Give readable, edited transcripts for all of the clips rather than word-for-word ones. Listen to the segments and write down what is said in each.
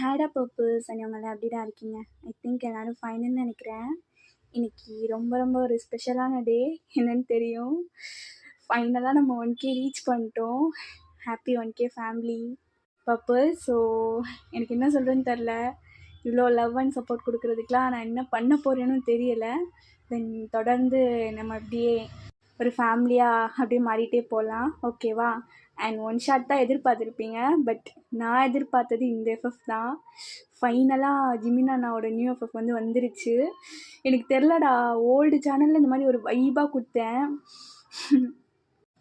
ஹேடா பர்பிள்ஸ் and அப்படி தான் இருக்கீங்க. ஐ திங்க் எல்லாரும் ஃபைனுன்னு நினைக்கிறேன். இன்னைக்கு ரொம்ப ரொம்ப ஒரு ஸ்பெஷலான டே. என்னன்னு தெரியும். ஃபைனலாக நம்ம 1K ரீச் பண்ணிட்டோம். Happy 1K family purple. So எனக்கு என்ன சொல்கிறேன்னு தெரில. இவ்வளோ லவ் அண்ட் சப்போர்ட் கொடுக்குறதுக்கெலாம் நான் என்ன பண்ண போகிறேன்னு தெரியலை. தென் தொடர்ந்து நம்ம அப்படியே ஒரு ஃபேமிலியாக அப்படியே மாறிட்டே போகலாம். ஓகேவா? அண்ட் ஒன் ஷாட் தான் எதிர்பார்த்துருப்பீங்க. பட் நான் எதிர்பார்த்தது இந்த எஃப்எஃப் தான். ஃபைனலாக ஜிமின் அண்ணாவோட நியூ எஃப்எஃப் வந்து வந்துருச்சு. எனக்கு தெரிலடா, ஓல்டு சேனலில் இந்த மாதிரி ஒரு வைபாக கொடுத்தேன்.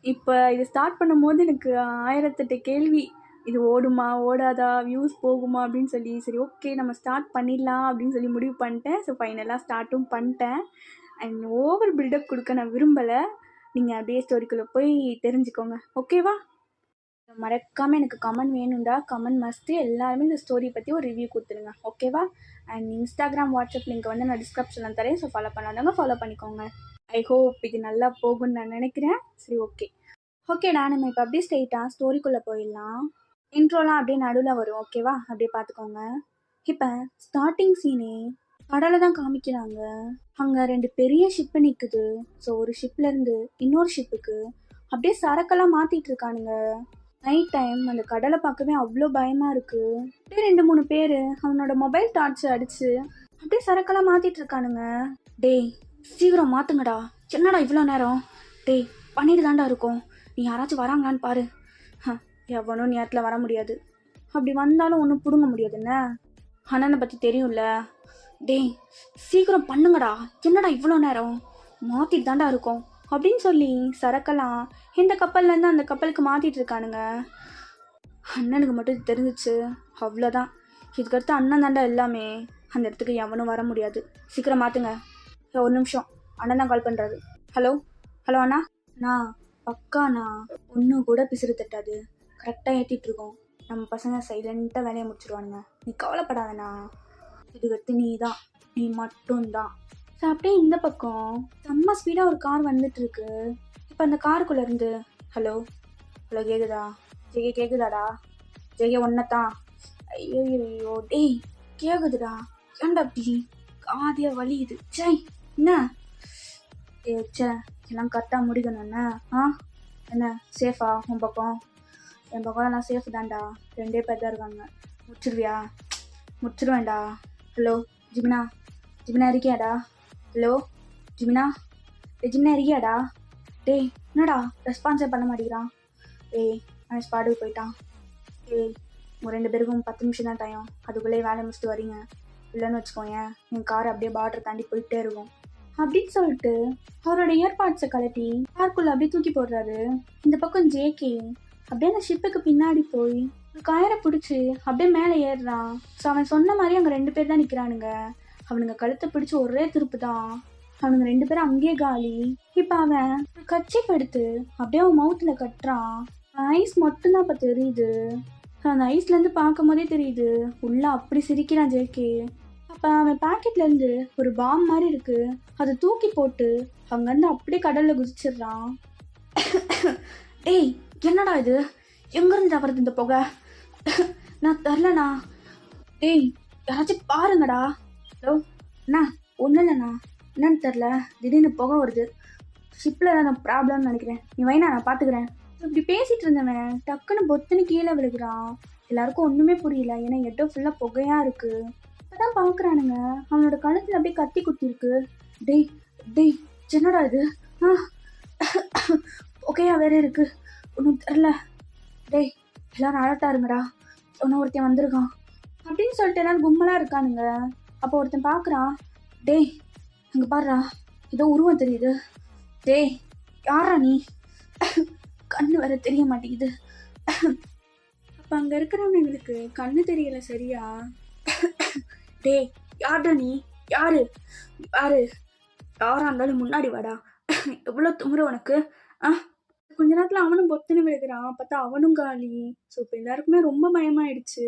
இப்போ இது ஸ்டார்ட் பண்ணும்போது எனக்கு 1008 கேள்வி. இது ஓடுமா ஓடாதா, வியூஸ் போகுமா அப்படின்னு சொல்லி, சரி ஓகே நம்ம ஸ்டார்ட் பண்ணிடலாம் அப்படின்னு சொல்லி முடிவு பண்ணிட்டேன். ஸோ ஃபைனலாக ஸ்டார்ட்டும் பண்ணிட்டேன். அண்ட் ஓவர் பில்டப் கொடுக்க நான் விரும்பலை. நீங்கள் அப்படியே ஸ்டோரிக்குள்ளே போய் தெரிஞ்சுக்கோங்க. ஓகேவா? மறக்காமல் எனக்கு கமெண்ட் வேணும்டா. Comment must. எல்லாருமே இந்த ஸ்டோரி பற்றி ஒரு ரிவ்யூ கொடுத்துருங்க. ஓகேவா? அண்ட் இன்ஸ்டாகிராம் வாட்ஸ்அப் லிங்க் வந்து நான் டிஸ்கிரிப்ஷனில் தரேன். ஸோ ஃபாலோ பண்ணாதவங்க ஃபாலோ பண்ணிக்கோங்க. ஐ ஹோப் இது நல்லா போகும்னு நான் நினைக்கிறேன். சரி ஓகேடா, நம்ம இப்போ அப்படியே ஸ்ட்ரெயிட்டாக ஸ்டோரிக்குள்ளே போயிடலாம். இன்ட்ரோலாம் அப்படியே நடுவில் வரும். ஓகேவா? அப்படியே பார்த்துக்கோங்க. இப்போ ஸ்டார்டிங் சீனே கடலை தான் காமிக்கிறாங்க. அங்கே 2 பெரிய ஷிப்பு நிற்குது. ஸோ ஒரு ஷிப்லேருந்து இன்னொரு ஷிப்புக்கு அப்படியே சரக்கெல்லாம் மாற்றிட்டு இருக்கானுங்க. நைட் டைம் அந்த கடலை பார்க்கவே அவ்வளோ பயமாக இருக்குது. அப்படியே 2-3 பேர் அவனோட மொபைல் டார்ச் அடித்து அப்படியே சரக்கெல்லாம் மாற்றிட்டு இருக்கானுங்க. டேய் சீக்கிரம் மாற்றுங்கடா. என்னடா இவ்வளோ நேரம்? டேய் பண்ணிட்டு தாண்டா இருக்கோம். நீ யாராச்சும் வராங்களான்னு பாரு. எவனும் நேரத்தில் வர முடியாது. அப்படி வந்தாலும் ஒன்றும் பிடுங்க முடியாதுன்னு அண்ணனை பற்றி தெரியும்ல. டேய் சீக்கிரம் பண்ணுங்கடா. என்னடா இவ்வளோ நேரம்? மாற்றிட்டு தாண்டா இருக்கோம் அப்படின்னு சொல்லி சரக்கெல்லாம் இந்த கப்பல்லேருந்து அந்த கப்பலுக்கு மாற்றிட்டு இருக்கானுங்க. அண்ணனுக்கு மட்டும் இது தெரிஞ்சிச்சு, அவ்வளோதான். இதுக்கடுத்து அண்ணன் தாண்டா எல்லாமே. அந்த இடத்துக்கு எவனும் வர முடியாது. சீக்கிரம் மாற்றுங்க. ஒரு நிமிஷம், அண்ணன் தான் கால் பண்ணுறாரு. ஹலோ அண்ணா. பக்காண்ணா, ஒன்றும் கூட பிசுறு தட்டாது. கரெக்டாக ஏற்றிட்டுருக்கோம். நம்ம பசங்க சைலண்ட்டாக வேலையை முடிச்சிருவானுங்க. நீ கவலைப்படாதண்ணா. இதுக்கடுத்து நீ மட்டும்தான். ஸோ அப்படியே இந்த பக்கம் செம்ம ஸ்பீடாக ஒரு கார் வந்துட்டுருக்கு. இப்போ அந்த காருக்குள்ளே இருந்து ஹலோ கேக்குதா? கேக்குதாடா? ஒன்னத்தான். ஐயோ டேய் கேக்குதுடா. ஏன்டா அப்படி காதியா வலியுது? என்ன எல்லாம் கரெக்டாக முடிக்கணும்ண்ணா. என்ன சேஃபா உன் பக்கம்? என் பக்கம் எல்லாம் சேஃப் தான்டா. 2 பேர் தான் இருக்காங்க. முடிச்சிருவியா? முடிச்சிருவேன்டா. ஹலோ ஜிமினா இருக்கியாடா? ஹலோ ஜிமினா இருக்கியாடா? டேய் என்னடா ரெஸ்பான்ஸே பண்ண மாட்டேங்கிறான். அவன் ஸ்பாட்டுக்கு போயிட்டான். உங்கள் 2 பேருக்கும் 10 நிமிஷம் தான் டைம். அதுக்குள்ளே வேலை முடிச்சுட்டு வரீங்க. இல்லைன்னு வச்சுக்கோங்க, என் கார் அப்படியே பார்டர் தாண்டி போயிட்டே இருக்கும் அப்படின்னு சொல்லிட்டு அவரோட இயர்பாட்ஸை கலட்டி காருக்குள்ளே அப்படியே தூக்கி போடுறாரு. இந்த பக்கம் ஜேகே அப்படியே அந்த ஷிப்புக்கு பின்னாடி போய் ஒரு கயரை பிடிச்சி அப்படியே மேலே ஏறுறான். ஸோ அவன் சொன்ன மாதிரி அங்கே 2 பேர் தான் நிற்கிறானுங்க. அவனுங்க கழுத்தை பிடிச்சி ஒரே திருப்பு தான். அவனுங்க 2 பேரும் அங்கேயே காலி. இப்போ அவன் ஒரு கர்ச்சீப் எடுத்து அப்படியே அவன் மவுத்தில் கட்டுறான். ஐஸ் மட்டும்தான் இப்போ தெரியுது. அந்த ஐஸ்லேருந்து பார்க்கும் போதே தெரியுது உள்ள அப்படி சிரிக்கிறான் ஜேகே. அப்போ அவன் பாக்கெட்லேருந்து ஒரு பாம் மாதிரி இருக்கு, அதை தூக்கி போட்டு அங்கேருந்து அப்படியே கடலில் குதிச்சிடுறான். டேய் என்னடா இது? எங்கேருந்து வருது இந்த புகை? நான் தரலண்ணா. டேய் யாராச்சும் பாருங்கடா. ஹலோ அண்ணா, ஒன்றும் இல்லைண்ணா. என்னன்னு தெரில, திடீர்னு புகை வருது. ஷிப்பில் ஏதாவது ப்ராப்ளம்னு நினைக்கிறேன். நீ வைனா, நான் பார்த்துக்கிறேன். இப்படி பேசிகிட்டு இருந்தவன் டக்குன்னு பொத்துன்னு கீழே விழுகிறான். எல்லாருக்கும் ஒன்றுமே புரியல. ஏன்னா இடம் ஃபுல்லாக புகையாக இருக்குது. இப்போதான் பார்க்குறானுங்க அவனோட கழுத்தில் அப்படியே கத்தி குத்திருக்கு. டேய் என்னடா இது? புகையாக வேற இருக்கு. ஒன்றும் தெரில. டேய் எல்லாரும் அலர்ட்டா இருங்கடா. ஒருத்தன் வந்திருக்கான் அப்படின்னு சொல்லிட்டு எல்லாரும் கும்பலாக இருக்கானுங்க. அப்போ ஒருத்தன் பார்க்குறான். டேய் அங்கே பாடுறா, ஏதோ உருவம் தெரியுது. டேய் யாரா நீ? கண்ணு வேற தெரிய மாட்டேங்குது. அப்போ அங்கே இருக்கிறவங்களுக்கு கண்ணு தெரியல சரியா. டேய் யார்டா நீ? யாரு யாரா இருந்தாலும் முன்னாடி வாடா. எவ்வளோ துமுற உனக்கு? கொஞ்ச நேரத்தில் அவனும் பொத்துன்னு விழுகிறான். பார்த்தா அவனும் காலி. ஸோ இப்போ எல்லாருக்குமே ரொம்ப பயமாயிடுச்சு.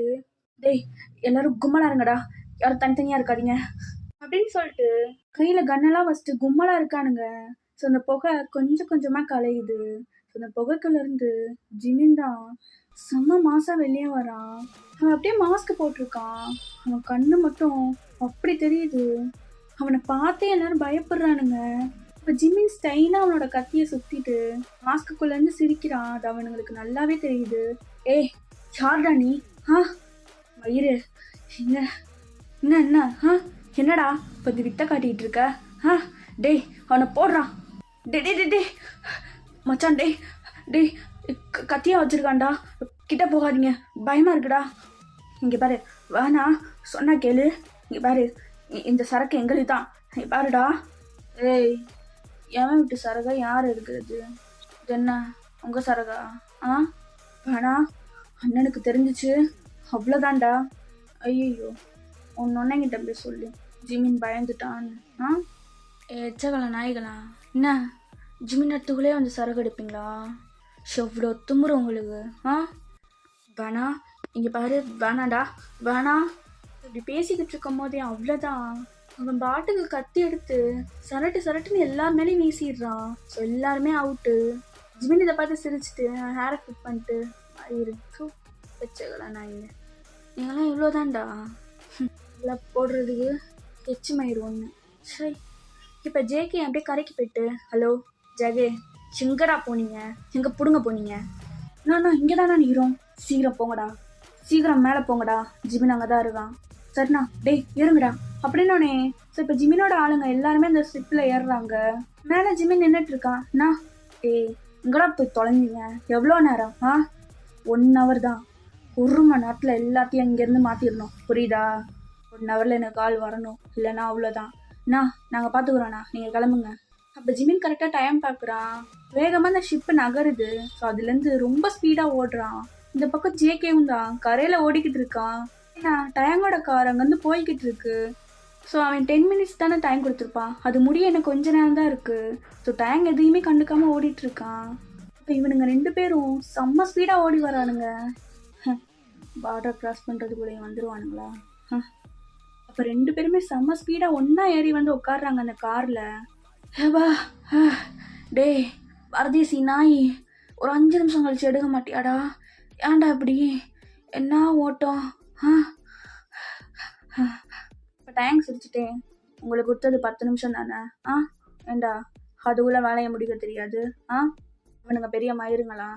டேய் எல்லாரும் கும்மலா இருங்கடா, யாரும் தனித்தனியாக இருக்காதீங்க அப்படின்னு சொல்லிட்டு கையில் கன்னெல்லாம் வச்சுட்டு கும்மலாக இருக்கானுங்க. ஸோ அந்த புகை கொஞ்சம் கொஞ்சமாக கலையுது. அந்த புகைக்குள்ள இருந்து ஜிமின் தான் செம்ம மாசா வெளியே வரான். அவன் அப்படியே மாஸ்க் போட்டிருக்கான். அவன் கண்ணு மட்டும் அப்படி தெரியுது. அவனை பார்த்தே எல்லாரும் பயப்படுறானுங்க. இப்ப ஜிமின் ஸ்டைலா அவனோட கத்தியை சுத்திட்டு மாஸ்க்குள்ள இருந்து சிரிக்கிறான். அது அவனுங்களுக்கு நல்லாவே தெரியுது. ஏய் யார்டா நீ? வயிறு என்ன என்ன என்ன என்னடா இப்போ வித்த காட்டிட்டு இருக்க? டேய் அவனை போடுறான். டே டே டே டே மச்சான், டேய் டேய் கத்தியா வச்சிருக்கான்டா, கிட்ட போகாதீங்க, பயமா இருக்குடா. இங்க பாரு, வேணா சொன்னா கேளு. இங்க பாரு, இந்த சரக்கு எங்களுக்கு தான். இங்க பாருடா. ஏய் எவன் விட்டு சரகா யார் இருக்கிறது? இது என்ன உங்க சரகா? வேணா, அண்ணனுக்கு தெரிஞ்சிச்சு அவ்வளோதான்டா. ஐயோ ஒன்னொன்னைங்கிட்ட அப்படி சொல்லி ஜிமின் பயந்துட்டான்னு. எச்சகலா நாய்களா, என்ன ஜிமின் இடத்துக்குள்ளே வந்து சரகு எடுப்பீங்களா? எவ்வளோ துமுறு உங்களுக்கு. வேணா இங்கே பாரு, வேணாடா வேணா. இப்படி பேசிக்கிட்டு இருக்கும் போதே அவ்வளோதான், அவன் பாட்டுக்கு கத்தி எடுத்து சரட்டுன்னு எல்லார் மேலேயும் வீசிடுறான். ஸோ எல்லாருமே அவுட்டு. ஜிமின் இதை பார்த்து சிரிச்சுட்டு ஹேரை ஃபிட் பண்ணிட்டு வச்சகலா நாய்ங்க, நீங்களாம் இவ்வளோதான்டா எல்லாம் போடுறதுக்கு எச்சுமயிறு ஒன்று. சரி இப்போ ஜேகே அப்படியே கரைக்கு போயிட்டு, ஹலோ ஜெகே எங்கடா போனீங்க, எங்கே பிடுங்க போனீங்க? இங்கே தானே நிற்கிறோம், சீக்கிரம் போங்கடா, சீக்கிரம் மேலே போங்கடா, ஜிமின் அங்கே தான் இருக்கான். சரிண்ணா, டேய் ஏறுங்கடா அப்படின்னோடனே. ஸோ இப்போ ஜிமினோட ஆளுங்க எல்லாருமே அந்த ஸ்லிப்பில் ஏறுறாங்க. மேலே ஜிமின் நின்றுட்டு இருக்கான். டேய் இங்கடா போய் தொலைஞ்சிங்க, எவ்வளோ நேரம்? 1 hour தான். 1 மணி நேரத்தில் எல்லாத்தையும் இங்கேருந்து மாற்றிடணும், புரியுதா? 1 hourல எனக்கு கால் வரணும், இல்லைன்னா அவ்வளோதான். நாங்கள் பார்த்துக்குறோண்ணா, நீங்கள் கிளம்புங்க. அப்போ ஜிமின் கரெக்டாக டைம் பார்க்குறான். வேகமாக அந்த ஷிப்பு நகருது. ஸோ அதுலேருந்து ரொம்ப ஸ்பீடாக ஓடுறான். இந்த பக்கம் ஜேகேவும் தான் கரையில் ஓடிக்கிட்டு இருக்கான். ஏன்னா டயங்கோட கார் அங்கேருந்து போய்கிட்டு இருக்கு. ஸோ அவன் 10 minutes தானே டைம் கொடுத்துருப்பான், அது முடிய எனக்கு கொஞ்ச நேரம் தான் இருக்குது. ஸோ டயங் எதையுமே கண்டுக்காமல் ஓடிட்டுருக்கான். இப்போ இவனுங்க 2 பேரும் செம்ம ஸ்பீடாக ஓடி வரானுங்க. பார்டர் கிராஸ் பண்ணுறதுக்குள்ளேயும் வந்துடுவானுங்களா? அப்போ 2 பேருமே செம்ம ஸ்பீடாக ஒன்றா ஏறி வந்து உட்காடுறாங்க அந்த காரில். ஏவா டேய் பரதேசி நாய், ஒரு 5 நிமிஷம் கழிச்சு எடுக்க மாட்டியாடா? ஏன்டா இப்படி, என்ன ஓட்டம்? இப்போ டைம் சிரிச்சுட்டேன், உங்களுக்கு கொடுத்தது 10 நிமிஷம் தானே. ஏண்டா அதுக்குள்ளே வேலையை முடிக்க தெரியாது? அவனுங்க பெரிய மயிருங்களா?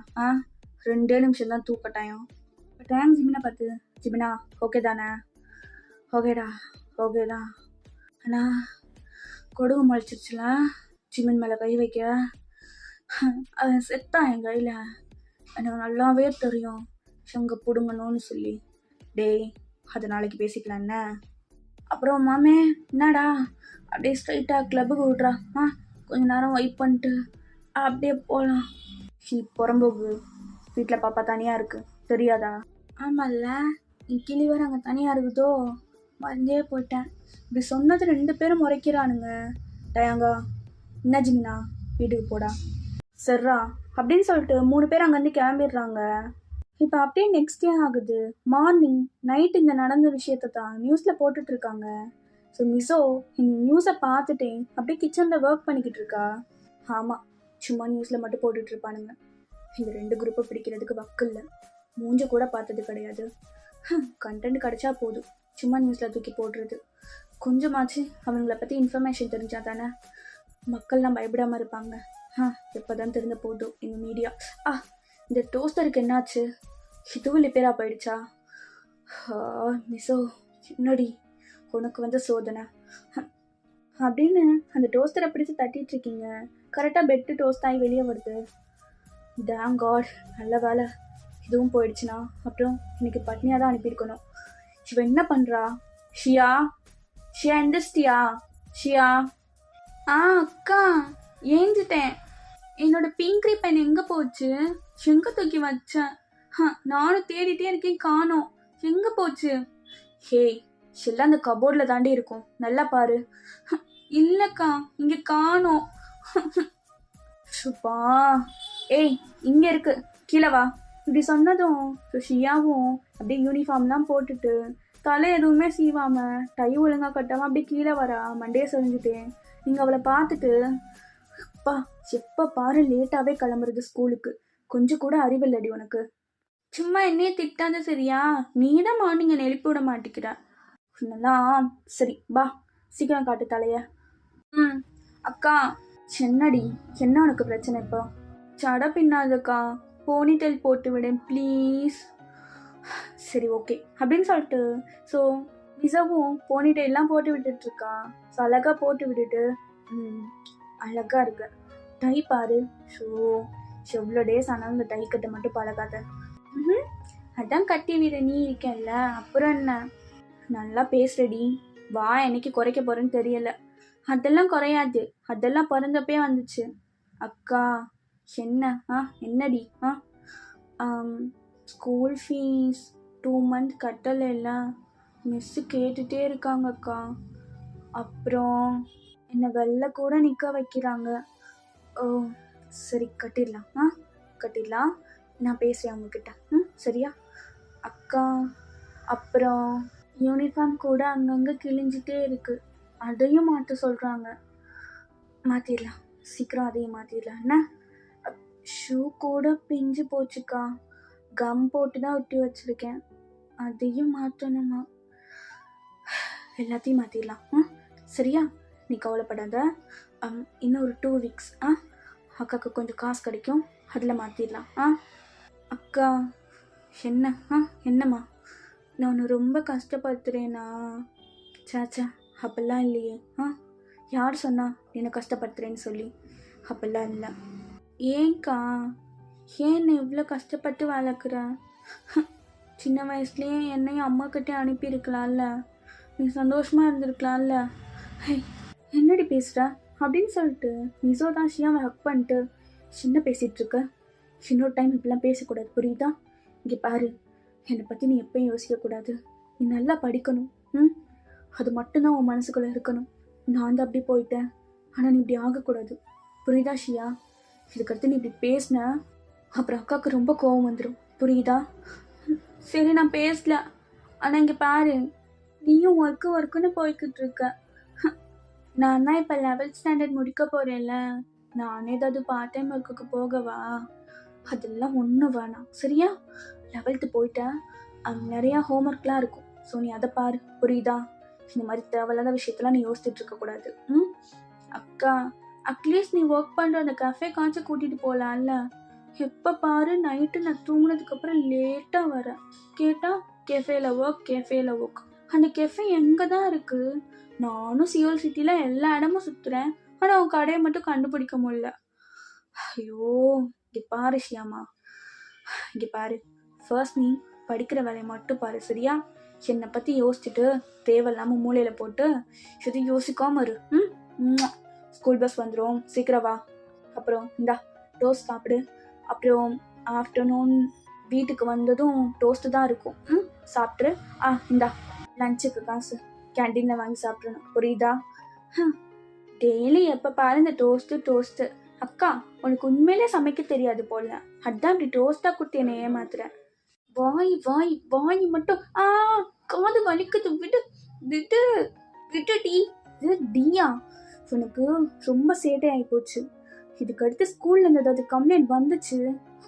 2 நிமிஷம் தான் தூக்க டைம். இப்போ டைம் ஜிமினா பார்த்து, ஜிமினா ஓகே தானே? ஓகேடா ஓகே தான். அண்ணா கொடுகு முளைச்சிருச்சுல, ஜிமின் மேலே கை வைக்க. அவன் செத்தான் என் கையில், எனக்கு நல்லாவே தெரியும் செங்க பிடுங்கணும்னு சொல்லி. டேய் அது நாளைக்கு பேசிக்கலாம் என்ன? அப்புறம் மாமே என்னடா அப்படியே ஸ்ட்ரைட்டாக கிளப்புக்கு விட்றா, கொஞ்ச நேரம் வெயிட் பண்ணிட்டு அப்படியே போகலாம். புறம்போக்கு வீட்டில் பாப்பா தனியாக இருக்கு தெரியாதா? ஆமாம்ல, என் கிளி வேறு அங்கே தனியாக இருக்குதோ, மறந்தே போயிட்டேன். இப்படி சொன்னது 2 பேரும் முறைக்கிறானுங்க. டயாங்கா என்ன ஜிமினா வீட்டுக்கு போடா. சரிரா அப்படின்னு சொல்லிட்டு 3 பேர் அங்கேருந்து கிளம்பிடுறாங்க. இப்போ அப்படியே நெக்ஸ்ட் டே ஆகுது. மார்னிங் நைட் இந்த நடந்த விஷயத்தை தான் நியூஸில் போட்டுட்ருக்காங்க. ஸோ மிசோ இந்த நியூஸை பார்த்துட்டே அப்படியே கிச்சனில் ஒர்க் பண்ணிக்கிட்டு இருக்கா. ஆமாம், சும்மா நியூஸில் மட்டும் போட்டுட்ருப்பானுங்க. இந்த 2 குரூப்பை பிடிக்கிறதுக்கு வக்கு இல்லை, மூஞ்ச கூட பார்த்தது கிடையாது. கண்டென்ட் கிடச்சா போதும், சும்மா நியூஸில் தூக்கி போடுறது. கொஞ்சமாச்சு அவங்கள பற்றி இன்ஃபர்மேஷன் தெரிஞ்சா தானே மக்கள்லாம் பயப்படாமல் இருப்பாங்க. எப்போ தான் தெரிஞ்ச போதும் இந்த மீடியா. இந்த டோஸ்டருக்கு என்னாச்சு, இதுவும் ரிப்பேராக போயிடுச்சா? மிசோ என்னடி உனக்கு வந்து சோதனை அப்படின்னு அந்த டோஸ்டரை பிடிச்சி தட்டிட்டு இருக்கீங்க. கரெக்டாக பெட்டு டோஸ்ட் ஆகி வெளியே வருது. டேம் காட், நல்ல வேலை இதுவும் போயிடுச்சுன்னா அப்புறம் இன்னைக்கு பட்னியாக தான் அனுப்பியிருக்கணும். இவன் என்ன பண்ணுறா? ஷியா எந்திரிச்சிட்டியா? ஷியா அக்கா ஏஞ்சிட்டேன். என்னோட பிங்க்ரி பென் எங்கே போச்சு? எங்கே தூக்கி வச்சேன்? நானும் தேடிட்டே இருக்கேன், காணோம். எங்கே போச்சு? ஹேய் எல்லாம் அந்த கபோர்டில் தாண்டி இருக்கும், நல்லா பாரு. இல்லைக்கா இங்கே காணோம். சுப்பா ஏய் இங்கே இருக்கு, கீழே வா. இப்படி சொன்னதும் ஷியாவும் அப்படியே யூனிஃபார்ம்லாம் போட்டுட்டு தலை எதுவுமே சீவாமல் டை ஒழுங்காக கட்டாமல் அப்படியே கீழே வரா. மண்டையை சொரிஞ்சுட்டேன். நீங்கள் அவளை பார்த்துட்டு அப்பா, எப்போ பாரு லேட்டாகவே கிளம்புறது ஸ்கூலுக்கு. கொஞ்சம் கூட அறிவில்லடி உனக்கு. சும்மா என்னையே திட்டாத சரியா? நீ தான் மார்னிங் என்னை எழுப்பி விட மாட்டேங்கிற. சொன்னலாம். சரி பா, சீக்கிரம் காட்டு தலைய. ம். அக்கா, என்னடி? என்ன உனக்கு பிரச்சனை இப்போ? சட பின்னாதக்கா, போனிடெயில் போட்டு விடேன் ப்ளீஸ். சரி ஓகே அப்படின்னு சொல்லிட்டு ஸோ நிசாவும் போனிடெயிலாம் போட்டு விட்டுட்ருக்கா. ஸோ அழகாக போட்டு விட்டுட்டு அழகாக இருக்கு. டை பாரு. ஸோ எவ்வளோ டேஸ் ஆனாலும் இந்த டை கட்ட மட்டும் பழகாத. அதான் கட்டி விட நீ இருக்கேன்ல, அப்புறம் என்ன? நல்லா பேசுறடி. வா, என்னைக்கு குறைக்க போறேன்னு தெரியல. அதெல்லாம் குறையாது, அதெல்லாம் பிறந்தப்பே வந்துச்சு. அக்கா என்ன? என்னடி? ஸ்கூல் ஃபீஸ் 2 month கட்டலைல்ல, மிஸ்ஸு கேட்டுகிட்டே இருக்காங்கக்கா. அப்புறம் என்னை வெளில கூட நிற்க வைக்கிறாங்க. ஓ சரி, கட்டிடலாம். கட்டிடலாம். நான் பேசுகிறேன் அவங்கக்கிட்ட. சரியா? அக்கா, அப்புறம் யூனிஃபார்ம் கூட அங்கங்கே கிழிஞ்சிட்டே இருக்குது, அதையும் மாற்ற சொல்கிறாங்க. மாற்றிடலாம், சீக்கிரம் அதையும் மாற்றிடலாம். என்ன? ஷூ கூட பிஞ்சு போச்சுக்கா, கம் போட்டு தான் ஒட்டி வச்சுருக்கேன், அதையும் மாற்றணுமா? எல்லாத்தையும் மாற்றிடலாம். சரியா? நீ கவலைப்படாத. இன்னும் ஒரு 2 weeks அக்காவுக்கு கொஞ்சம் காசு கிடைக்கும், அதில் மாற்றிடலாம். அக்கா என்ன? என்னம்மா? நான் உன்னை ரொம்ப கஷ்டப்படுத்துகிறேனா? சாச்சா, அப்பெல்லாம் இல்லையே. யார் சொன்னா என்னை கஷ்டப்படுத்துகிறேன்னு சொல்லி? அப்பெல்லாம் இல்லை. ஏன்க்கா, ஏன் இவ்வளோ கஷ்டப்பட்டு வளர்க்குற? சின்ன வயசுலேயே என்னையும் அம்மாக்கிட்டே அனுப்பியிருக்கலாம்ல, நீ சந்தோஷமாக இருந்திருக்கலாம்ல. என்னடி பேசுகிற அப்படின்னு சொல்லிட்டு மிசோ தான் ஷியாவை ஹக் பண்ணிட்டு, சின்ன பேசிகிட்ருக்க, இன்னொரு டைம் இப்படிலாம் பேசக்கூடாது, புரியுதா? இங்கே பாரு, என்னை பற்றி நீ எப்பயும் யோசிக்கக்கூடாது. நீ நல்லா படிக்கணும். அது மட்டும்தான் உன் மனசுக்குள்ளே இருக்கணும். நான் வந்து அப்படி போயிட்டேன், ஆனால் நீ இப்படி ஆகக்கூடாது, புரியுதா ஷியா? இதுக்கடுத்து நீ இப்படி பேசின அப்புறம் அக்காவுக்கு ரொம்ப கோவம் வந்துடும், புரியுதா? சரி, நான் பேசல. ஆனால் இங்கே பாரு, நீயும் ஒர்க்குன்னு போய்கிட்டு இருக்க. நான் தான் இப்போ 11th standard முடிக்க போகிறேன்ல, நானே ஏதாவது பார்ட் டைம் ஒர்க்குக்கு போகவா? அதெல்லாம் ஒன்றும் வேணாம், சரியா? 11th போயிட்டேன், அங்கே நிறையா ஹோம்ஒர்க்லாம் இருக்கும், ஸோ நீ அதை பாரு, புரியுதா? இந்த மாதிரி தேவையில்லாத விஷயத்தெல்லாம் நீ யோசிச்சுட்டு இருக்கக்கூடாது. அக்கா, அட்லீஸ்ட் நீ ஒர்க் பண்ணுற அந்த கஃபே காய்ச்சி கூட்டிகிட்டு போகலாம்ல? எப்போ பாரு நைட்டு நான் தூங்கினதுக்கப்புறம் லேட்டாக வரேன், கேட்டால் கெஃபேல ஒர்க். அந்த கெஃபே எங்கே தான் இருக்குது? நானும் சியோல் சிட்டியில் எல்லா இடமும் சுற்றுறேன், ஆனால் அவன் கடையை மட்டும் கண்டுபிடிக்க முடியல. ஐயோ, இங்கே பாரு ஷியாமா, இங்கே பாரு, ஃபர்ஸ்ட் நீ படிக்கிற வேலையை மட்டும் பாரு, சரியா? என்னை பற்றி யோசிச்சுட்டு தேவையில்லாமல் மூளையில் போட்டு எதுவும் யோசிக்காம இரு. ஸ்கூல் பஸ் வந்துடும், சீக்கிரம் வா. அப்புறம் இந்தா டோஸ்ட் சாப்பிடு. அப்புறம் ஆஃப்டர்நூன் வீட்டுக்கு வந்ததும் டோஸ்ட்டு தான் இருக்கும், சாப்பிட்ரு. இந்தா லஞ்சுக்கு காசு கேன்டீனில் வாங்கி சாப்பிட்றணும், புரியுதா? டெய்லி எப்போ பாரு இந்த டோஸ்ட்டு. அக்கா, உனக்கு உண்மையிலே சமைக்க தெரியாது போல, அதான் இப்படி டோஸ்ட்டாக கொடுத்து என்னை ஏமாத்துறேன். வாய் மட்டும் காது வலிக்குது, விட்டுடி. இது டியா, உனக்கு ரொம்ப சேட்டை ஆகி போச்சு. இதுக்கு அடுத்து ஸ்கூல்ல இருந்து ஏதாவது கம்ப்ளைண்ட் வந்துச்சு,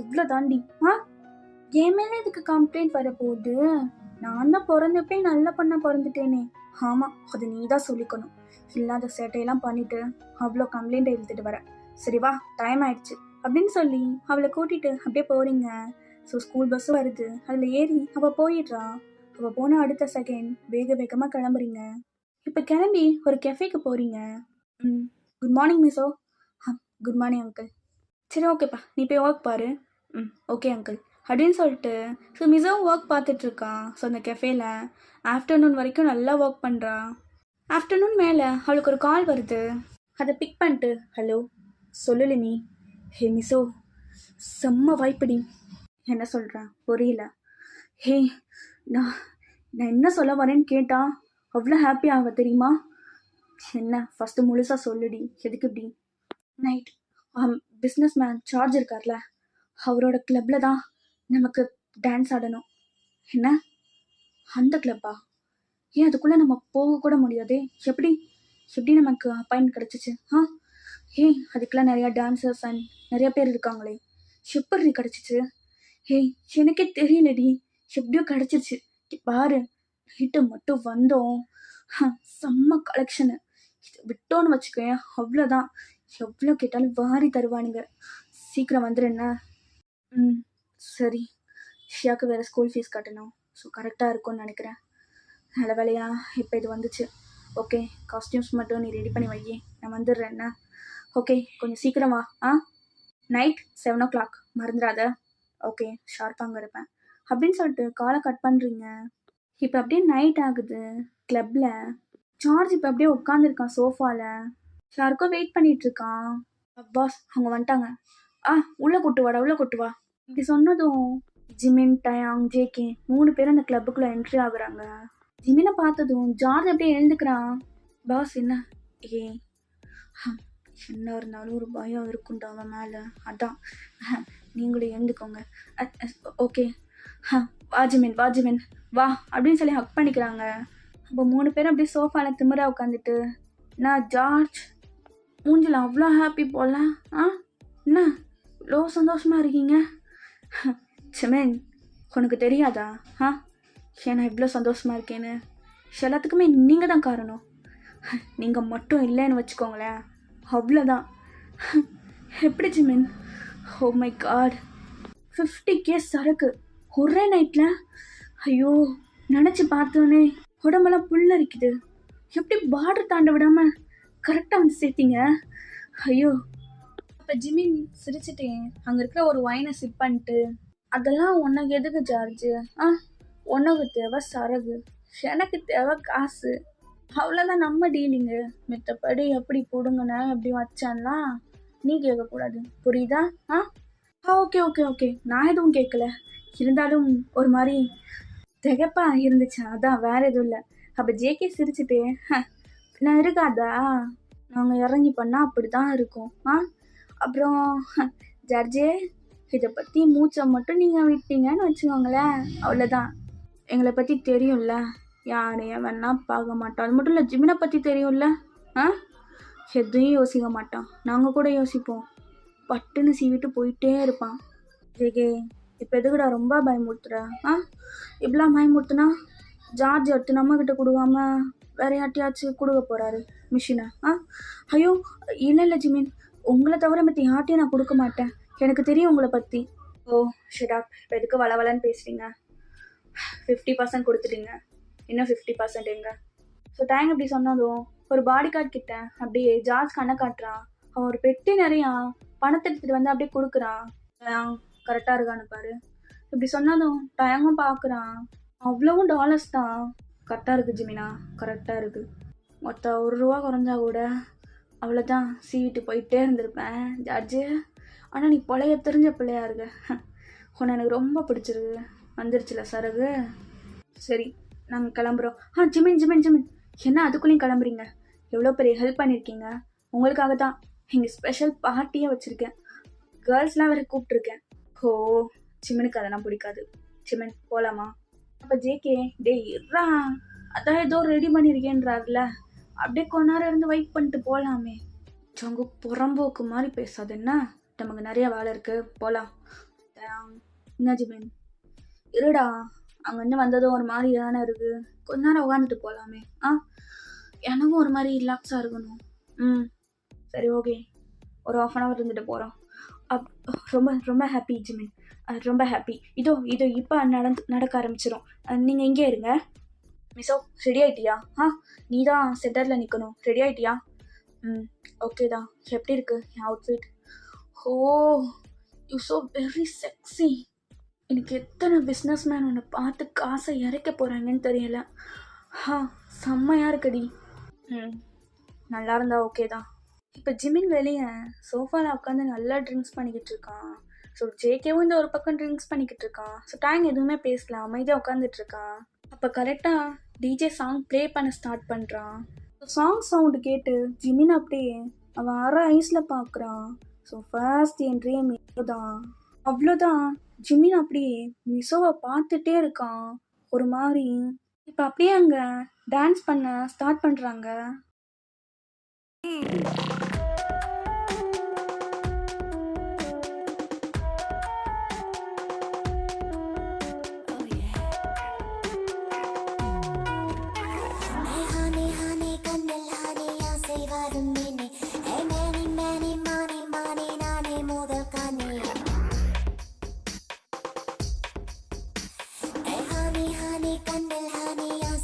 அவ்வளோ தாண்டி. என் மேலே இதுக்கு கம்ப்ளைண்ட் வரப்போகுது? நான் தான் பிறந்தப்பே நல்ல பண்ண பிறந்துட்டேனே. ஆமாம், அது நீ தான் சொல்லிக்கணும். இல்லாத சேட்டையெல்லாம் பண்ணிட்டு அவ்வளோ கம்ப்ளைண்ட் எழுதிட்டு வர. சரி வா, டைம் ஆயிடுச்சு அப்படின்னு சொல்லி அவளை கூட்டிட்டு அப்படியே போறீங்க. ஸோ ஸ்கூல் பஸ்ஸும் வருது, அதில் ஏறி அவள் போயிடுறா. அவள் போன அடுத்த செகண்ட் வேகமாக கிளம்புறீங்க. இப்போ கிளம்பி ஒரு கெஃபேக்கு போகிறீங்க. குட் மார்னிங் மிஸ்ஸோ. Good morning uncle. சரி ஓகேப்பா, நீ போய் ஒர்க் பாரு. ஓகே அங்கிள் அப்படின்னு சொல்லிட்டு ஸோ மிஸ்ஸும் ஒர்க் பார்த்துட்ருக்கா. ஸோ அந்த கெஃபேல ஆஃப்டர்நூன் வரைக்கும் நல்லா ஒர்க் பண்ணுறா. ஆஃப்டர்நூன் மேலே அவளுக்கு ஒரு கால் வருது. அதை பிக் பண்ணிட்டு, ஹலோ சொல்லு நீ. ஹே மிஸ்ஸோ, செம்ம வாய்ப்படி. என்ன சொல்கிறேன் புரியல? ஹே, நான் என்ன சொல்ல வரேன்னு கேட்டா அவ்வளோ ஹாப்பி ஆக தெரியுமா? என்ன ஃபஸ்ட்டு முழுசாக சொல்லுடி, எதுக்கு இப்படி? நைட் பிஸ்னஸ் மேன் சார்ஜ் இருக்கார்ல, அவரோட கிளப்பில் தான் நமக்கு டான்ஸ் ஆடணும். என்ன, அந்த கிளப்பா? ஏன் அதுக்குள்ளே நம்ம போக கூட முடியாதே, எப்படி நமக்கு அப்பாயின்மெண்ட் கிடச்சிச்சு? ஏய் அதுக்கெல்லாம் நிறையா டான்சர்ஸ் அண்ட் நிறைய பேர் இருக்காங்களே, எப்படி கிடச்சிச்சு? ஏய் எனக்கே தெரியலடி, எப்படியோ கிடச்சிருச்சு. பாரு நைட்டு மட்டும் வந்தோம், செம்ம கலெக்ஷனு. விட்டோன்னு வச்சுக்கோயேன் அவ்வளோதான், எவ்வளோ கேட்டாலும் வாரி தருவானுங்க. சீக்கிரம் வந்துடுண்ணா. ம் சரி, ஷியாவுக்கு வேறு ஸ்கூல் ஃபீஸ் கட்டணும், ஸோ கரெக்டாக இருக்கும்னு நினைக்கிறேன். நல்ல வேலையா இப்போ இது வந்துச்சு. ஓகே, காஸ்டியூம்ஸ் மட்டும் நீ ரெடி பண்ணி வை, நான் வந்துடுறேன்னா. ஓகே கொஞ்சம் சீக்கிரம் வா. நைட் 7 o'clock மறந்துடாத. ஓகே ஷார்ப்பாக அங்கே இருப்பேன் அப்படின்னு சொல்லிட்டு காலை கட் பண்ணுறீங்க. இப்போ அப்படியே நைட் ஆகுது. கிளப்பில் ஜார்ஜ் இப்போ அப்படியே உட்காந்துருக்கான் சோஃபாவில், யாருக்கோ வெயிட் பண்ணிகிட்ருக்கான். பாஸ் அவங்க வந்துட்டாங்க, உள்ளே கூட்டு வாடா, உள்ளே கூட்டு வா. இப்படி சொன்னதும் ஜிமின், டயாங், ஜேகே 3 பேரும் அந்த கிளப்புக்குள்ளே என்ட்ரி ஆகுறாங்க. ஜிமினை பார்த்ததும் ஜார்ஜ் அப்படியே எழுந்துக்கிறான். பாஸ் என்ன? ஏ என்ன இருந்தாலும் ஒரு பயம் இருக்குண்டா அவன் மேலே, அதான் நீங்களும் எழுந்துக்கோங்க. ஓகே வா ஜிமின், வா ஜிமின் வா அப்படின்னு சொல்லி ஹக் பண்ணிக்கிறாங்க. அப்போ 3 பேரும் அப்படியே சோஃபாவில் திமிரா உட்காந்துட்டு, நான் ஜார்ஜ் மூஞ்சில் அவ்வளோ ஹாப்பி போல, என்ன இவ்வளோ சந்தோஷமாக இருக்கீங்க? ஜிமின் உனக்கு தெரியாதா ஏன்னா இவ்வளோ சந்தோஷமாக இருக்கேன்னு? எல்லாத்துக்குமே நீங்கள் தான் காரணம். நீங்கள் மட்டும் இல்லைன்னு வச்சுக்கோங்களேன், அவ்வளோதான். எப்படி Jimin? Oh my God, 50K சரக்கு ஒரே நைட்டில்? ஐயோ நினச்சி பார்த்தோன்னே உடம்பெல்லாம் புல்லரிக்குது. எப்படி பார்டர் தாண்ட விடாமல் கரெக்டாக வந்து சேர்த்தீங்க. ஐயோ. அப்போ ஜிமின் சிரிச்சுட்டே அங்கே இருக்கிற ஒரு வைனை சிப் பண்ணிட்டு, அதெல்லாம் உனக்கு எதுக்கு ஜார்ஜு? உனக்கு தேவை சரகு, எனக்கு தேவை காசு, அவ்வளோதான் நம்ம டீலிங்கு. மித்தபடி எப்படி போடுங்கண்ணா எப்படி வச்சான்லாம் நீ கேட்கக்கூடாது, புரியுதா? ஓகே ஓகே ஓகே, நான் எதுவும் கேட்கல, இருந்தாலும் ஒரு மாதிரி திகப்பா இருந்துச்சு, அதான் வேற எதுவும் இல்லை. அப்போ ஜேகே சிரிச்சுட்டு, நான் இருக்காதா, நாங்கள் இறங்கி பண்ணால் அப்படி தான் இருக்கும். அப்புறம் ஜார்ஜே இதை பற்றி மூச்சை மட்டும் நீங்கள் விட்டீங்கன்னு வச்சுக்கோங்களேன், அவ்வளோதான். எங்களை பற்றி தெரியும்ல, யாரையும் வேணா பார்க்க மாட்டோம். அது மட்டும் இல்லை, ஜிமினை பற்றி தெரியும்ல, எதையும் யோசிக்க மாட்டான், நாங்கள் கூட யோசிப்போம். பட்டுன்னு சீவிட்டு போயிட்டே இருப்பான். ஜேகே இப்போ எதுக்குடா ரொம்ப பயமுறுத்துற? இப்படிலாம் பயமுறுத்துனா ஜார்ஜ் எடுத்து நம்மக்கிட்ட கொடுக்காம வேற யார்ட்டையாச்சும் கொடுக்க போகிறாரு மிஷினை. ஐயோ இல்லை இல்லை ஜிமின், உங்களை தவிர மற்ற யார்ட்டையும் நான் கொடுக்க மாட்டேன், எனக்கு தெரியும் உங்களை பற்றி. ஓ ஷிடாப், இப்போ எதுக்கு வளவலன்னு பேசுகிறீங்க? 50% கொடுத்துட்டீங்க, இன்னும் 50% எங்க? ஸோ டேங் அப்படி சொன்னதும் ஒரு பாடி கார்டு கிட்ட அப்படியே ஜார்ஜ் கண்ணை காட்டுறான். அவன் ஒரு பெட்டி நிறையா பணத்தை எடுத்துகிட்டு வந்து அப்படியே கொடுக்குறான். கரெக்டாக இருக்கான்னு பாரு. இப்படி சொன்னதும் டயங்கும் பார்க்குறான், அவ்வளவும் டாலர்ஸ் தான். கரெக்டாக இருக்குது ஜிமினா, கரெக்டாக இருக்குது. மொத்த ₹1 குறைஞ்சா கூட அவ்வளோதான், சீவிட்டு போயிட்டே இருந்திருப்பேன் ஜார்ஜு. ஆனால் நீ பழைய தெரிஞ்ச பிள்ளையா இருக்க, உன்னை எனக்கு ரொம்ப பிடிச்சிருக்கு. வந்துருச்சுல சரகு, சரி நாங்கள் கிளம்புறோம். ஜிமின் ஜிமின் ஜிமின், என்ன அதுக்குள்ளேயும் கிளம்புறீங்க? எவ்வளோ பெரிய ஹெல்ப் பண்ணியிருக்கீங்க, உங்களுக்காக தான் இங்கே ஸ்பெஷல் பார்ட்டியாக வச்சுருக்கேன், கேர்ள்ஸ்லாம் வேறு கூப்பிட்ருக்கேன். ஓ ஜிமினுக்கு அதெல்லாம் பிடிக்காது. ஜிமின் போகலாமா? அப்போ ஜேகே டே இருறா, அதான் ஏதோ ரெடி பண்ணியிருக்கேன்றாருல, அப்படியே கொஞ்ச நேரம் இருந்து வெயிட் பண்ணிட்டு போகலாமே. சொங்க புறம்போக்கு மாதிரி பேசாது என்ன, நமக்கு நிறைய வேலை இருக்குது, போகலாம். என்ன ஜிமின்? இருடா, அங்கேருந்து வந்ததும் ஒரு மாதிரி தானே இருக்குது, கொஞ்ச நேரம் உட்காந்துட்டு போகலாமே. எனக்கும் ஒரு மாதிரி ரிலாக்ஸாக இருக்கணும். சரி ஓகே, ஒரு 1/2 இருந்துட்டு போகிறோம். ரொம்ப ரொம்ப ஹாப்பி ஜிமின், ரொம்ப ஹாப்பி. இதோ இப்போ நடக்க ஆரம்பிச்சிடும், நீங்கள் இங்கே இருங்க. மிஸ்ஸோ ரெடி ஆகிட்டியா? நீ தான் சென்டரில் நிற்கணும், ரெடி ஆகிட்டியா? ஓகே தான். எப்படி இருக்கு என் outfit? Oh you so very sexy. எனக்கு எத்தனை பிஸ்னஸ் மேன் உன்னை பார்த்து காசை இறைக்க போகிறாங்கன்னு தெரியல. செம்மையாக இருக்குடி. நல்லா இருந்தா ஓகே தான். இப்போ ஜிமின் வெளியே சோஃபாவில் உட்காந்து நல்லா ட்ரிங்க்ஸ் பண்ணிக்கிட்டு இருக்கான். ஸோ ஜேகேவும் இந்த ஒரு பக்கம் ட்ரிங்க்ஸ் பண்ணிக்கிட்டு இருக்கான். ஸோ டேங் எதுவுமே பேசலாம், அமைதியாக உட்காந்துட்டு இருக்கான். அப்போ கரெக்டாக டிஜே சாங் ப்ளே பண்ண ஸ்டார்ட் பண்ணுறான். சாங் சவுண்டு கேட்டு ஜிமின் அப்படியே அவன் அரை ஐஸில் பார்க்குறான். ஸோ ஃபர்ஸ்ட் என் ட்ரீம் தான், அவ்வளோதான். ஜிமின் அப்படியே மிசோவை பார்த்துட்டே இருக்கான் ஒரு மாதிரி. இப்போ அப்படியே அங்கே டான்ஸ் பண்ண ஸ்டார்ட் பண்ணுறாங்க.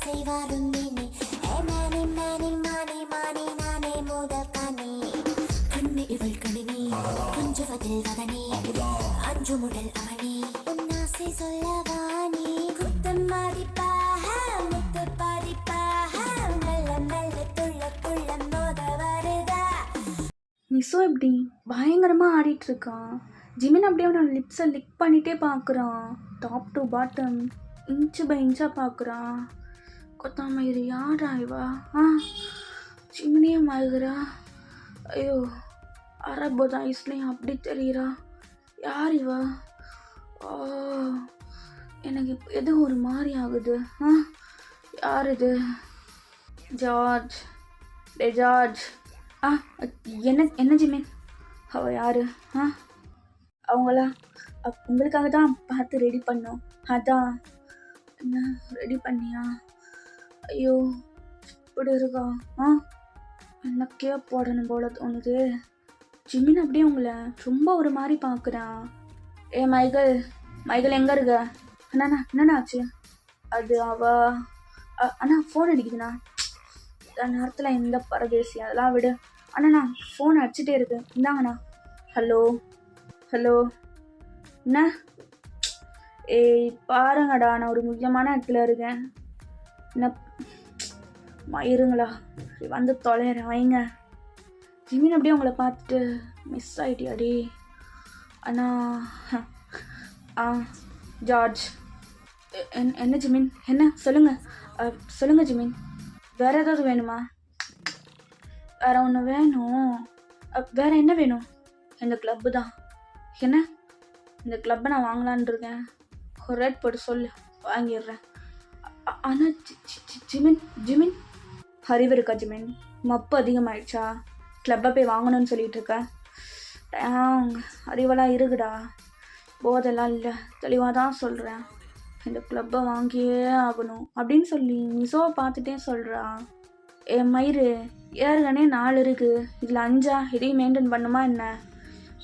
செய்வாரும் நீனே மானி மானி மானி மானி நானே முதல் காணி கண்ணு இவள் கணினி கொஞ்சுவதில் வதனி அஞ்சு முதல் அவனி உன்னாசை சொல்லவானி குத்தம் மதிப்பாக முத்து பதிப்பாக நல்ல நல்ல துள்ள துள்ள மோத வருதா நிசோ இப்படி பயங்கரமாக ஆடிட்டு இருக்கான். ஜிமின் அப்படியே அவனோட லிப்ஸை லிக் பண்ணிகிட்டே பார்க்குறான். Top to bottom inch by இன்ச்சாக பார்க்குறான். கொத்தாமயிறு யாரா இவா? ஜிமினியே மாறுகிறா. ஐயோ, அரபோதா ஐஸ்லேயும் அப்படி தெரியுறா. யார் இவா? எனக்கு இப்போ எது ஒரு மாதிரி ஆகுது. யார் இது? ஜார்ஜ். டே ஜார்ஜ். என்ன ஜிமின்? அவ யாரு? அவங்களா? உங்களுக்காக தான் பார்த்து ரெடி பண்ணோம். அதான் என்ன ரெடி பண்ணியா? ஐயோ, இப்படி இருக்கா? எனக்கே போடணும் போல தோணுது. ஜிமின் அப்படியே உங்களை ரொம்ப ஒரு மாதிரி பார்க்குறான். மைகல் எங்கே இருக்க? என்னண்ணா ஆச்சு? அது அண்ணா ஃபோன் அடிக்குதுண்ணா. நேரத்தில் எந்த பரதேசி அதெல்லாம் விடு. அண்ணா ஃபோன் அடிச்சுட்டே இருக்கு, இந்தாங்கண்ணா. ஹலோ என்ன? பாருங்கடா, நான் ஒரு முக்கியமான இடத்துல இருக்கேன். என்ன இருங்களா, வந்து தொலைகிறேன், வைங்க. ஜிமின் அப்படியே உங்களை பார்த்துட்டு மிஸ் ஆகிட்டியாடி? அண்ணா ஜார்ஜ். என்ன ஜிமின்? என்ன சொல்லுங்க ஜிமின். வேறு ஏதாவது வேணுமா? வேறு ஒன்று வேணும். வேறு என்ன வேணும்? இந்த கிளப்பு தான். என்ன? இந்த கிளப்பை நான் வாங்கலான் இருக்கேன். ஒரு ரேட் போட்டு சொல்லு, வாங்கிடுறேன். ஆனால் ஜிமின் அறிவு இருக்கா ஜிமின்? மப்பு அதிகமாகிடுச்சா? கிளப்பை போய் வாங்கணும்னு சொல்லிட்டு இருக்க? அறிவெல்லாம் இருக்குடா, போதெல்லாம் இல்லை, தெளிவாக தான் சொல்கிறேன். இந்த கிளப்பை வாங்கியே ஆகணும் அப்படின்னு சொல்லி மிசோவை பார்த்துட்டே சொல்கிறான். மயிறு ஏற்கனவே 4 இருக்குது, இதில் 5 இதையும் மெயின்டைன் பண்ணுமா என்ன?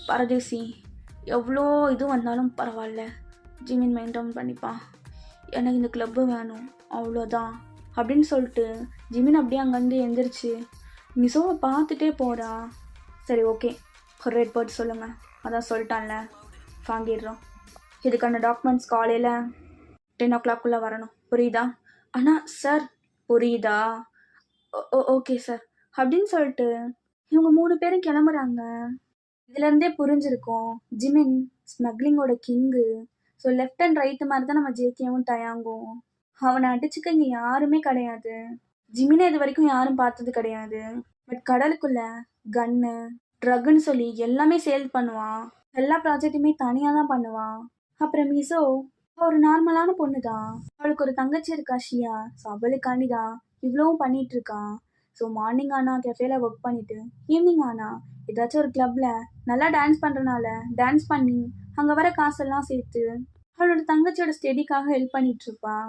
பரதேசி, எவ்வளோ இது வந்தாலும் பரவாயில்ல, ஜிமின் மெயின்டைன் பண்ணிப்பான். எனக்கு இந்த கிளப்பு வேணும், அவ்வளோதான் அப்படின்னு சொல்லிட்டு ஜிமின் அப்படியே அங்கேருந்து எந்திரிச்சு மிசோவை பார்த்துட்டே போகிறான். சரி, ஓகே, ஒரு ரேட் போட்டு சொல்லுங்கள். அதான் சொல்லிட்டான்ல, வாங்கிடுறோம். இதுக்கான டாக்குமெண்ட்ஸ் காலையில் 10 o'clock வரணும், புரியுதா? ஆனால் சார், புரியுதா? ஓகே சார் அப்படின்னு சொல்லிட்டு இவங்க 3 பேரும் கிளம்புறாங்க. இதுலேருந்தே புரிஞ்சிருக்கோம், ஜிமின் ஸ்மக்லிங்கோட king. So left and right மாதிரி தான் நம்ம ஜேகேவும் டயாங்கும். அவனை அடிச்சுக்க இங்கே யாருமே கிடையாது. ஜிமினை இது வரைக்கும் யாரும் பார்த்தது கிடையாது. பட் கடலுக்குள்ள கன்னு ட்ரக்குன்னு சொல்லி எல்லாமே சேல் பண்ணுவான். எல்லா ப்ராஜெக்ட்டுமே தனியாக தான் பண்ணுவான். அப்புறம் மிசோ ஒரு நார்மலான பொண்ணு தான். அவளுக்கு ஒரு தங்கச்சி இருக்கா, ஷியா. ஸோ அவளுக்காண்டி தான் இவ்வளவும் பண்ணிட்டு இருக்கான். ஸோ மார்னிங் ஆனால் கெஃபேல ஒர்க் பண்ணிட்டு ஈவினிங் ஆனால் ஏதாச்சும் ஒரு கிளப்ல நல்லா டான்ஸ் பண்ணுறனால டான்ஸ் பண்ணி அங்கே வர காசெல்லாம் சேர்த்து அவளோட தங்கச்சியோட ஸ்டடிக்காக ஹெல்ப் பண்ணிட்டு இருப்பான்.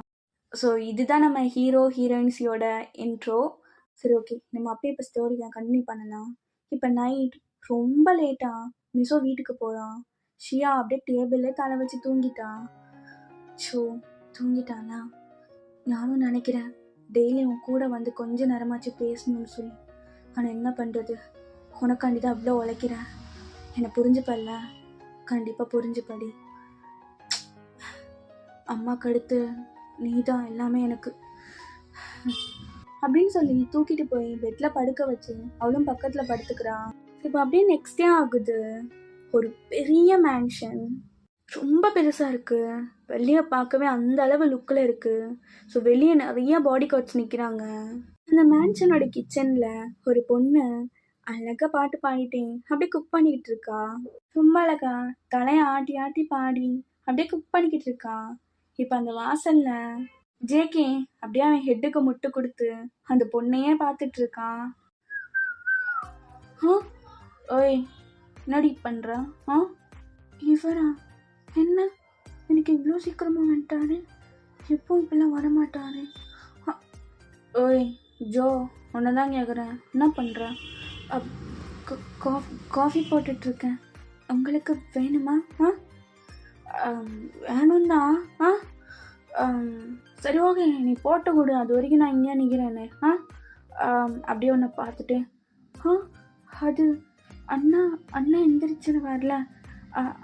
ஸோ இதுதான் நம்ம ஹீரோ ஹீரோயின்ஸியோட இன்ட்ரோ. சரி, ஓகே, நம்ம அப்படியே இப்போ ஸ்டோரி கண்டினியூ பண்ணலாம். இப்போ நைட் ரொம்ப லேட்டாக மிசோ வீட்டுக்கு போகிறான். ஷியா அப்படியே டேபிள்ல தலை வச்சு தூங்கிட்டான். ஸோ தூங்கிட்டானா? நானும் நினைக்கிறேன் டெய்லி உன் கூட வந்து கொஞ்ச நேரமாச்சு பேசணும்னு சொல்லி. ஆனால் என்ன பண்ணுறது, உனக்காண்டி தான் அவ்வளோ உழைக்கிறேன். என்னை புரிஞ்சுப்பல்ல? கண்டிப்பாக புரிஞ்சுப்படி. அம்மாக்கு அடுத்து நீ தான் எல்லாமே எனக்கு அப்படின்னு சொல்லி தூக்கிட்டு போய் பெட்டில் படுக்க வச்சு அவளும் பக்கத்தில் படுத்துக்கிறான். இப்போ அப்படியே நெக்ஸ்ட் டே ஆகுது. ஒரு பெரிய மேன்ஷன், ரொம்ப பெருசாக இருக்குது. வெளியே பார்க்கவே அந்த அளவு லுக்கில் இருக்குது. ஸோ வெளியே நிறைய பாடி கார்ட்ஸ் நிற்கிறாங்க. அந்த மேன்ஷனோட கிச்சனில் ஒரு பொண்ணு அழகாக பாட்டு பாடிட்டே அப்படியே குக் பண்ணிக்கிட்டு இருக்கா. ரொம்ப அழகா தலையை ஆட்டி ஆட்டி பாடி அப்படியே குக் பண்ணிக்கிட்டு இருக்கா. இப்போ அந்த வாசலில் ஜேகே அப்படியே அவன் ஹெட்டுக்கு முட்டு கொடுத்து அந்த பொண்ணையே பார்த்துட்டு இருக்கான். ஓய், என்னடி பண்ணுறா? இவரா? என்ன எனக்கு இவ்வளோ சீக்கிரமாக வந்துட்டாரு? எப்போ இப்பெல்லாம் வரமாட்டாரு? ஓய் ஜோ, உன்னை தான் கேட்குறேன், என்ன பண்ணுற? காஃபி போட்டுட்ருக்கேன். உங்களுக்கு வேணுமா? வேணும் தான். சரி ஓகே, நீ போட்டு கொடு, அது வரைக்கும் நான் இங்கே நிற்கிறேன்னு. அப்படியே ஒன்று பார்த்துட்டு, அது அண்ணா அண்ணா எந்திரிச்சுன்னு வரல,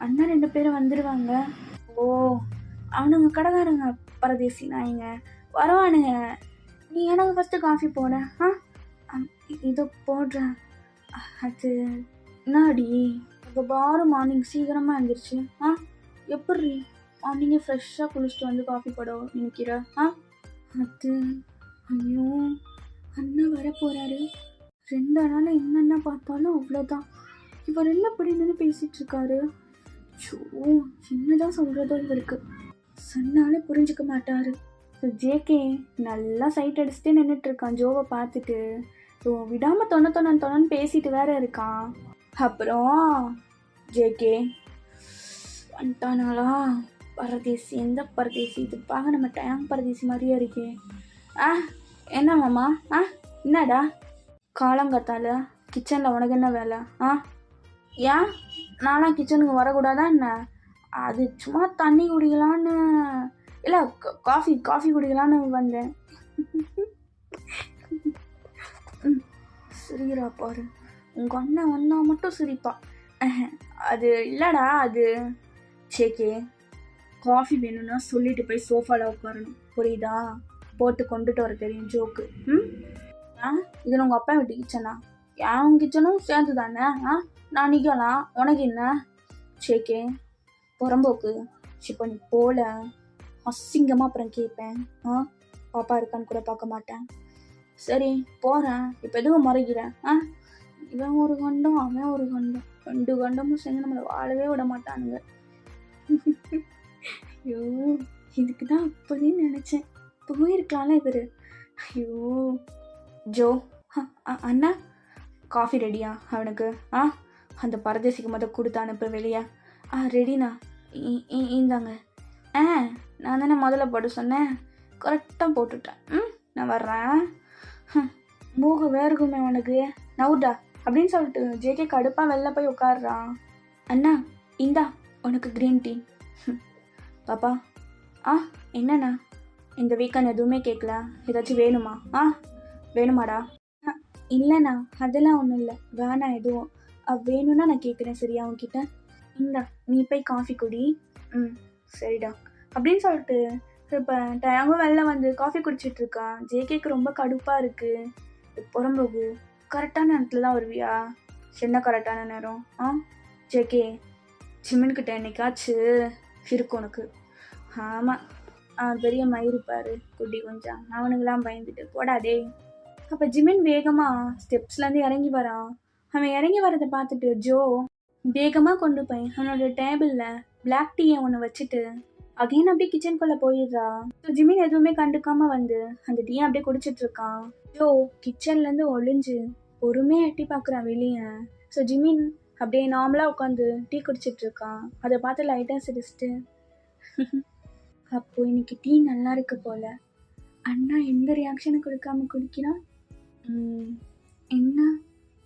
அண்ணா 2 பேரும் வந்துடுவாங்க. ஓ, அவனுங்க கடைக்காரங்க பரதேசி நாய்ங்க வரவானுங்க. நீ எனக்கு ஃபஸ்ட்டு காஃபி போட. இதோ போடுறேன். அது என்னாடி இப்போ பாரு, மார்னிங் சீக்கிரமாக எழுந்திரிச்சு எப்படி மார்னிங்கே ஃப்ரெஷ்ஷாக குளிச்சுட்டு வந்து காஃபி போட நினைக்கிற? அது ஐயோ, அண்ணா வர போகிறாரு. 2 நாள் என்னென்ன பார்த்தாலும் அவ்வளோதான். இவர் என்ன அப்படின்னு பேசிகிட்டு இருக்காரு. ஸோ என்னதான் சொல்கிறதோ இவருக்கு, சொன்னாலே புரிஞ்சுக்க மாட்டாரு. ஸோ ஜேகே நல்லா சைட் அடிச்சுட்டே நின்றுட்டு இருக்கான் ஜோவை பார்த்துட்டு. ஸோ விடாமல் தொண்ணு பேசிட்டு வேற இருக்கான். அப்புறம் ஜேகே வந்துட்டானாலா, பரதேசி, எந்த பரதேசி இது? பார்க்க நம்ம டேங்க் பரதேசி மாதிரியே இருக்கே. என்ன மாமா? என்னடா காலங்காத்தால கிச்சனில் உனக்கு என்ன வேலை? ஏன் நான்லாம் கிச்சனுக்கு வரக்கூடாதா என்ன? அது சும்மா தண்ணி குடிக்கலான்னு, இல்லை காஃபி குடிக்கலான்னு வந்தேன். சிரிக்கிறா பாரு, உங்கள் அண்ணன் வந்தால் மட்டும் சிரிப்பா. அது இல்லைடா, அது சேக்கே காஃபி வேணும்னா சொல்லிட்டு போய் சோஃபாவில் உட்காரணும், புரியுதா? போட்டு கொண்டுட்டு வர தெரியும் ஜோக்கு. இது உங்கள் அப்பா வீட்டு கிச்சனா? என் கிச்சனும் சேர்ந்து தானே. நான் நிற்கலாம், உனக்கு என்ன? சேக்கே புறம்போக்கு, இப்போ நீ போல அசிங்கமாக அப்புறம் கேட்பேன். பாப்பா இருக்கான்னு கூட பார்க்க மாட்டேன். சரி போகிறேன், இப்போ எதுவும் மறைக்கிறேன். இவன் ஒரு கண்டம், அவன் ஒரு கண்டம், 2 கண்டமும் சேர்ந்து நம்மளை வாழவே விட மாட்டானுங்க. ஐயோ, இதுக்கு தான் அப்போதே நினச்சேன், போயிருக்கலாம்ல இவர். ஐயோ ஜோ, அண்ணா காஃபி ரெடியா அவனுக்கு? அந்த பரதேசிக்கு மொதல் கொடுத்து அனுப்ப வெளியே. ரெடிண்ணா, இந்தாங்க. நான் தானே முதல்ல போட்டு சொன்னேன், கரெக்டாக போட்டுட்டேன். நான் வர்றேன். மூகு வேறுக்குமே உனக்கு, நவுடா அப்படின்னு சொல்லிட்டு ஜேகே கடுப்பாக வெளில போய் உட்காடுறான். அண்ணா இந்தா உனக்கு க்ரீன் டீ. பாப்பா என்னண்ணா இந்த வீக்கெண்ட் எதுவுமே கேட்கல, ஏதாச்சும் வேணுமா? வேணுமாடா? இல்லைண்ணா அதெல்லாம் ஒன்றும் இல்லை, வேணாம் எதுவும். வேணும்னா நான் கேட்குறேன் சரியா உன்கிட்ட. இந்தா நீ போய் காஃபி குடி. சரிடா அப்படின்னு சொல்லிட்டு இப்போ டயங்கும் வெளில வந்து காஃபி குடிச்சிட்டு இருக்கான். ஜேகேக்கு ரொம்ப கடுப்பாக இருக்குது. புறம்போகு கரெக்டான நேரத்தில் தான் வருவியா? என்ன கரெக்டான நேரம்? ஜேகே ஜிமின்கிட்ட என்னைக்காச்சு இருக்கும் உனக்கு. ஆமாம், பெரிய மயிருப்பார் குட்டி கொஞ்சம், அவனுங்களாம் பயந்துட்டு போடாதே. அப்போ ஜிமின் வேகமாக ஸ்டெப்ஸ்லேருந்து இறங்கி வரான். அவன் இறங்கி வரதை பார்த்துட்டு ஜோ வேகமாக கொண்டு போய் அவனோட டேபிளில் பிளாக் டீயை ஒன்று வச்சுட்டு அகைன் அப்படியே கிச்சனுக்குள்ளே போயிடுறா. ஸோ ஜிமின் எதுவுமே கண்டுக்காமல் வந்து அந்த டீயை அப்படியே குடிச்சிட்டு இருக்கான். ஜோ கிச்சன்லேருந்து ஒளிஞ்சு பொறுமையாக எட்டி பார்க்குறான் வெளியே. ஸோ ஜிமின் அப்படியே நார்மலாக உட்காந்து டீ குடிச்சிட்டு இருக்கான். அதை பார்த்து லைட்டாக சிரிச்சிட்டு அப்போ இன்னைக்கு டீ நல்லா இருக்கு போல. அண்ணா எந்த ரியாக்ஷனும் கொடுக்காம குடிக்கிறான். என்ன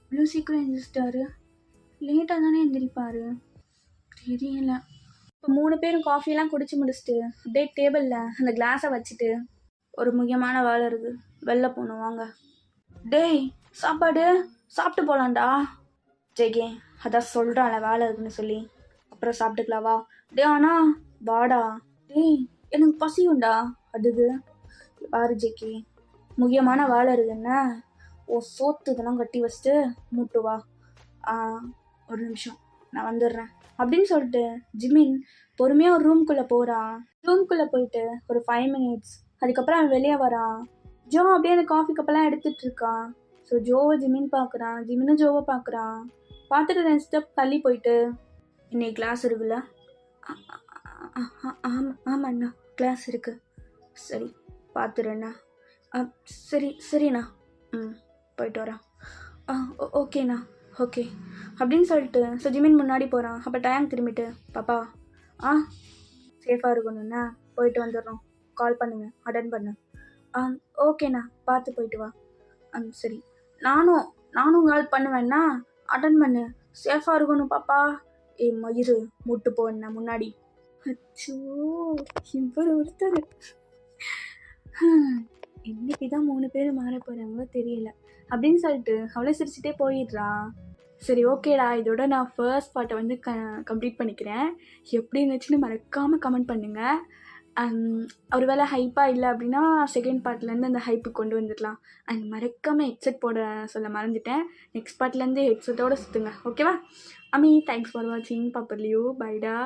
இவ்வளோ சீக்கிரம் எழுந்திரிச்சிட்டாரு? லேட்டாக தானே எழுந்திரிப்பாரு, தெரியல. இப்போ 3 பேரும் காஃபியெல்லாம் குடிச்சு முடிச்சுட்டு அப்படியே டேபிளில் அந்த கிளாஸை வச்சுட்டு, ஒரு முக்கியமான வேலை இருக்குது, வெளில போகணும் வாங்க. டேய் சாப்பாடு சாப்பிட்டு போகலான்டா. ஜெகே அதான் சொல்கிறான்ல வேலை இருக்குன்னு சொல்லி, அப்புறம் சாப்பிட்டுக்கலாவா? டே ஆனா வாடா. டேய் எனக்கு பசி உண்டா. அதுக்கு பாரு ஜெகே, முக்கியமான வேலை இருக்குன்னா சோத்து இதெல்லாம் கட்டி வச்சுட்டு மூட்டு வா. ஒரு நிமிஷம் நான் வந்துடுறேன் அப்படின்னு சொல்லிட்டு ஜிமின் பொறுமையாக ஒரு ரூம்குள்ளே போகிறான். ரூம்குள்ளே போயிட்டு ஒரு 5 மினிட்ஸ் அதுக்கப்புறம் அவன் வெளியே வரான். ஜோ அப்படியே அந்த காஃபி கப்பெல்லாம் எடுத்துகிட்டு இருக்கான். ஸோ ஜோவை ஜிமின் பார்க்குறான், ஜிமினும் ஜோவை பார்க்குறான். பார்த்துட்டு 2 ஸ்டெப் தள்ளி போயிட்டு, இன்னைக்கு கிளாஸ் இருக்குல்ல? ஆமாண்ணா கிளாஸ் இருக்குது. சரி பார்த்துறேண்ணா. சரிண்ணா. போயிட்டு வரேன். ஓகேண்ணா ஓகே அப்படின்னு சொல்லிட்டு ஸோ ஜிமின் முன்னாடி போகிறான். அப்போ டைம் திரும்பிட்டு, பாப்பா சேஃபாக இருக்கணுண்ணா, போயிட்டு வந்துடுறோம், கால் பண்ணுங்க, அட்டன் பண்ணு. ஓகேண்ணா பார்த்து போயிட்டு வா. சரி நானும் கால் பண்ணுவேண்ணா, அட்டன் பண்ணு, சேஃபாக இருக்கணும் பாப்பா. மயிறு மூட்டு போண்ணா முன்னாடி. அச்சோ, இவர் ஒருத்தர். இன்னைக்கு தான் 3 பேர் மாற போகிறாங்களோ தெரியல அப்படின்னு சொல்லிட்டு அவளே சிரிச்சுட்டே போயிடுறா. சரி ஓகேடா, இதோட நான் ஃபர்ஸ்ட் பார்ட்டை வந்து கம்ப்ளீட் பண்ணிக்கிறேன். எப்படி இருந்துச்சுன்னு மறக்காமல் கமெண்ட் பண்ணுங்கள். ஒரு வேளை ஹைப்பாக இல்லை அப்படின்னா செகண்ட் பார்ட்லேருந்து அந்த ஹைப்பு கொண்டு வந்துடலாம். அண்ட் மறக்காமல் ஹெட்செட் போட சொல்ல மறந்துட்டேன். நெக்ஸ்ட் பார்ட்லேருந்து ஹெட்செட்டோடு சுற்றுங்க, ஓகேவா? அம்மி, தேங்க்ஸ் ஃபார் வாட்சிங். பாப்பர்லியூ, பைடா.